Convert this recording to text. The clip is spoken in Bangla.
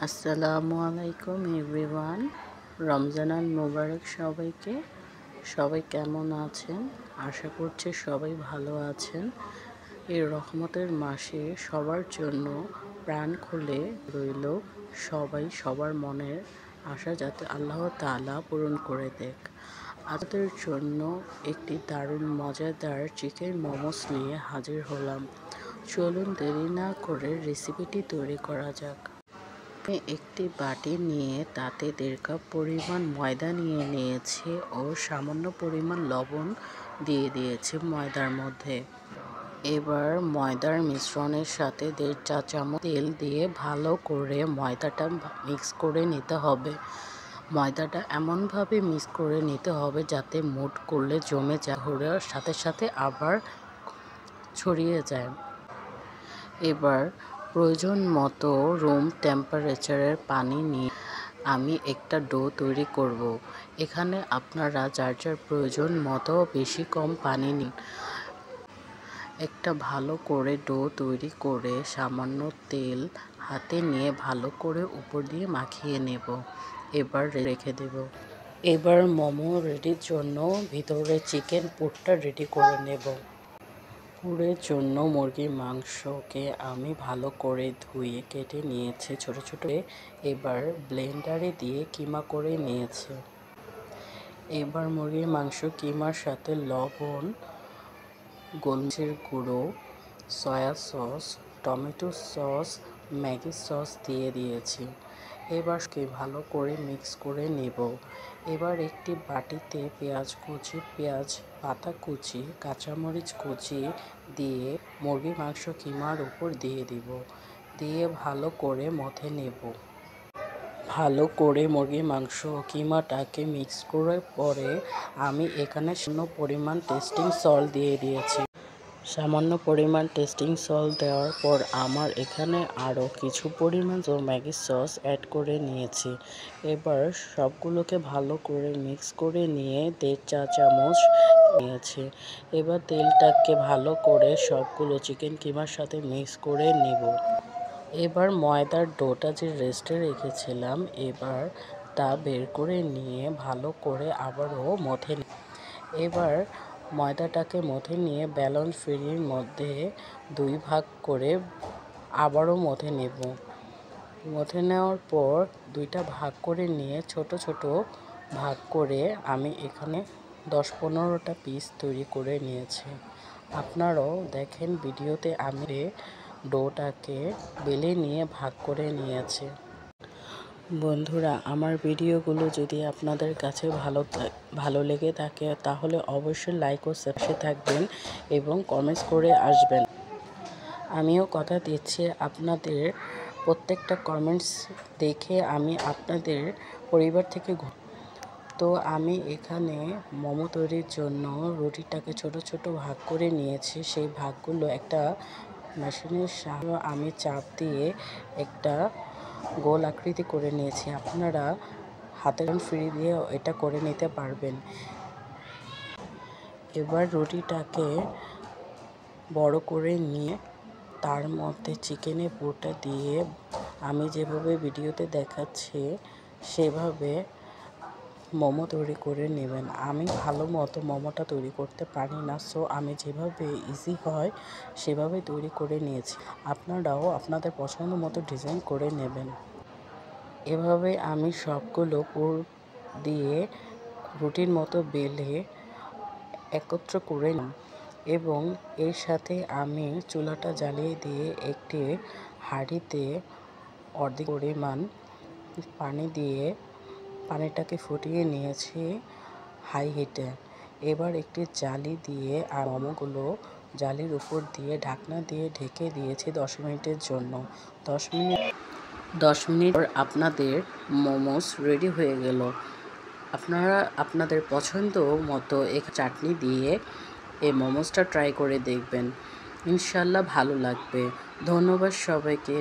আসসালামু আলাইকুম এভরিওয়ান। রমজান মোবারক সবাইকে। সবাই কেমন আছেন? আশা করছি সবাই ভালো আছেন। এই রহমতের মাসে সবার জন্য প্রাণ খুলে রইল, সবাই সবার মনের আশা যাতে আল্লাহ তাআলা পূরণ করে দেখ। আপনাদের জন্য একটি দারুণ মজাদার চিকেন মোমোস নিয়ে হাজির হলাম। চলুন দেরি না করে রেসিপিটি তৈরি করা যাক। আমি একটি বাটি নিয়ে তাতে 1.5 কাপ পরিমাণ ময়দা নিয়ে নিয়েছি ও সামান্য পরিমাণ লবণ দিয়ে দিয়েছি ময়দার মধ্যে। এবার ময়দার মিশ্রণের সাথে 1.5 চা চামচ তেল দিয়ে ভালো করে ময়দাটা মিক্স করে নিতে হবে। ময়দাটা এমনভাবে মিক্স করে নিতে হবে যাতে মুঠ করলে জমে যায়, ঘোরার সাথে সাথে আবার ছড়িয়ে যায়। এবার প্রয়োজন মতো রুম টেম্পারেচারের পানি নিয়ে আমি একটা ডো তৈরি করব। এখানে আপনারা যার যার প্রয়োজন মতো বেশি কম পানি নিন। একটা ভালো করে ডো তৈরি করে সামান্য তেল হাতে নিয়ে ভালো করে উপর দিয়ে মাখিয়ে নেব। এবার রেখে দেব। এবার মোমো রেডির জন্য ভিতরে চিকেন পুরটা রেডি করে নেব। পুরের জন্য মুরগির মাংসকে আমি ভালো করে ধুয়ে কেটে নিয়েছি ছোট ছোট। এবার ব্লেন্ডারে দিয়ে কিমা করে নিয়েছি। এবার মুরগির মাংস কিমার সাথে লবণ, গোলমরিচের গুঁড়ো, soya sauce, tomato sauce, Maggi sauce দিয়ে দিয়েছি। এবার ভালো করে মিক্স করে নেব। এবার একটি বাটিতে পেঁয়াজ কুচি, পেঁয়াজ পাতা কুচি, কাঁচামরিচ কুচি দিয়ে মুরগির মাংস কিমার উপর দিয়ে দিব। দিয়ে ভালো করে মথে নেব। ভালো করে মুরগির মাংস কিমাটাকে মিক্স করে পরে আমি এখানে সামান্য পরিমাণ টেস্টিং সল্ট দিয়ে দিয়েছি। সামান্য পরিমাণ টেস্টিং সল্ট দেওয়ার পর আমার এখানে আরও কিছু পরিমাণ ম্যাগি সস অ্যাড করে নিয়েছি। এবার সবগুলোকে ভালো করে মিক্স করে নিয়ে 1.5 চা চামচ নিয়েছি। এবার তেলটাকে ভালো করে সবগুলো চিকেন কিমার সাথে মিক্স করে নিব। এবার ময়দার ডোটা যে রেস্টে রেখেছিলাম এবার তা বের করে নিয়ে ভালো করে আবারও মথে এবার ময়দাটাকে মথে নিয়ে ব্যালেন্স ফিরির মধ্যে 2 ভাগ করে আবারও মথে নেব। মথে নেওয়ার পর 2টা ভাগ করে নিয়ে ছোট ছোট ভাগ করে আমি এখানে 10-15টা পিস তৈরি করে নিয়েছি। আপনারাও দেখেন ভিডিওতে আমি ডোটাকে বেলে নিয়ে ভাগ করে নিয়েছি। বন্ধুরা, আমার ভিডিওগুলো যদি আপনাদের কাছে ভালো লেগে থাকে তাহলে অবশ্যই লাইক ও সাবস্ক্রাইব থাকবেন এবং কমেন্টস করে আসবেন। আমিও কথা দিচ্ছি আপনাদের প্রত্যেকটা কমেন্টস দেখে আমি আপনাদের পরিবার থেকে তো আমি এখানে মোমো তৈরির জন্য রুটিটাকে ছোট ছোট ভাগ করে নিয়েছি। সেই ভাগগুলো একটা মেশিনের সাহায্যে আমি চাপ দিয়ে একটা গোল আকৃতি করে নিয়েছি। আপনারা হাতের ফ্রি দিয়ে এটা করে নিতে পারবেন। এবার রুটিটাকে বড় করে নিয়ে তার মধ্যে চিকেনের পুরটা দিয়ে আমি যেভাবে ভিডিওতে দেখাচ্ছি সেভাবে মোমো তৈরি করে নেবেন। আমি ভালো মতো মোমোটা তৈরি করতে পারি না, সো আমি যেভাবে ইজি হয় সেভাবে তৈরি করে নিয়েছি। আপনারাও আপনাদের পছন্দ মতো ডিজাইন করে নেবেন। এভাবে আমি সবগুলো পুর দিয়ে রুটির মতো বেলে একত্র করে নিই এবং এর সাথে আমি চুলাটা জ্বালিয়ে দিয়ে একটি হাঁড়িতে অর্ধেক পরিমাণ পানি দিয়ে পানিটাকে ফুটিয়ে নিয়েছি হাই হিটে। এবার একটি জালি দিয়ে আর মোমোগুলো জালির উপর দিয়ে ঢাকনা দিয়ে ঢেকে দিয়েছি 10 মিনিটের জন্য। 10 মিনিট পর আপনাদের মোমোস রেডি হয়ে গেল। আপনারা আপনাদের পছন্দ মতো এক চাটনি দিয়ে এই মোমোসটা ট্রাই করে দেখবেন। ইনশাল্লাহ ভালো লাগবে। ধন্যবাদ সবাইকে।